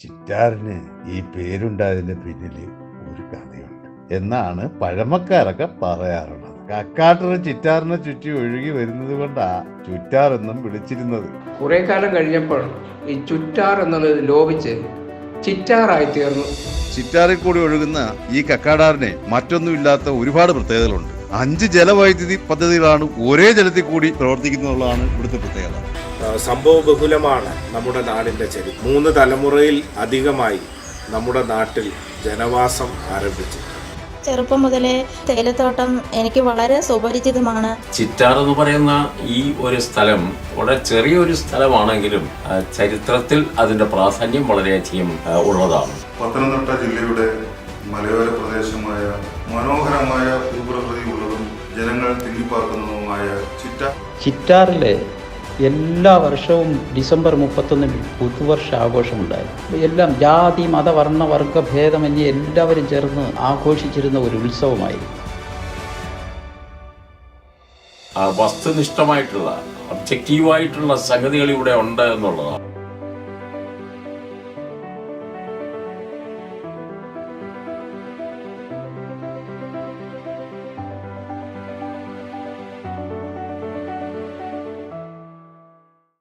ചിറ്റാറിന് ഈ പേരുണ്ടായതിന്റെ പിന്നിൽ ഒരു കഥയുണ്ട് എന്നാണ് പഴമക്കാരൊക്കെ പറയാറുള്ളത്. കക്കാട്ടർ ചിറ്റാറിനെ ചുറ്റി ഒഴുകി വരുന്നത് കൊണ്ടാ ചുറ്റാർ എന്നും വിളിച്ചിരുന്നത്. കുറെ കാലം കഴിഞ്ഞപ്പോൾ ഈ ചുറ്റാർ എന്നുള്ളത് ലോപിച്ച് ചിറ്റാറായി തീർന്നു. ചിറ്റാറിൽ കൂടി ഒഴുകുന്ന ഈ കക്കാടാറിനെ മറ്റൊന്നുമില്ലാത്ത ഒരുപാട് പ്രത്യേകതകളുണ്ട്. 5 ജലവൈദ്യുതി പദ്ധതികളാണ് ഒരേ ജലത്തിൽ കൂടി പ്രവർത്തിക്കുന്നുള്ളതാണ് ഇവിടുത്തെ പ്രത്യേകത. സംഭവ ബഹുലമാണ് നമ്മുടെ നാടിൻ്റെ ചരിത്രം. 3 തലമുറയിൽ അധികമായി നമ്മുടെ നാട്ടിൽ ജനവാസം ആരംഭിച്ചു. ചെറുപ്പം മുതലേ തേയിലത്തോട്ടം എനിക്ക് വളരെ സുപരിചിതമാണ്. ചിറ്റാർ എന്ന് പറയുന്ന ഈ ഒരു സ്ഥലം വളരെ ചെറിയൊരു സ്ഥലമാണെങ്കിലും ചരിത്രത്തിൽ അതിന്റെ പ്രാധാന്യം വളരെയധികം ഉള്ളതാണ്. പത്തനംതിട്ട ജില്ലയുടെ മലയോര പ്രദേശമായ മനോഹരമായ ഭൂപ്രകൃതി ഉള്ളതും ജനങ്ങൾ തിങ്ങിപ്പാർക്കുന്നതുമായ ചിറ്റാറിലെ എല്ലാ വർഷവും ഡിസംബർ 31 പുതുവർഷ ആഘോഷമുണ്ടായിരുന്നു. എല്ലാം ജാതി മതവർണ്ണ വർഗ ഭേദമന്യേ എല്ലാവരും ചേർന്ന് ആഘോഷിച്ചിരുന്ന ഒരു ഉത്സവമായിരുന്നു. വസ്തുനിഷ്ഠമായിട്ടുള്ള ഒബ്ജക്റ്റീവായിട്ടുള്ള സംഗതികൾ ഇവിടെ ഉണ്ട് എന്നുള്ളതാണ്.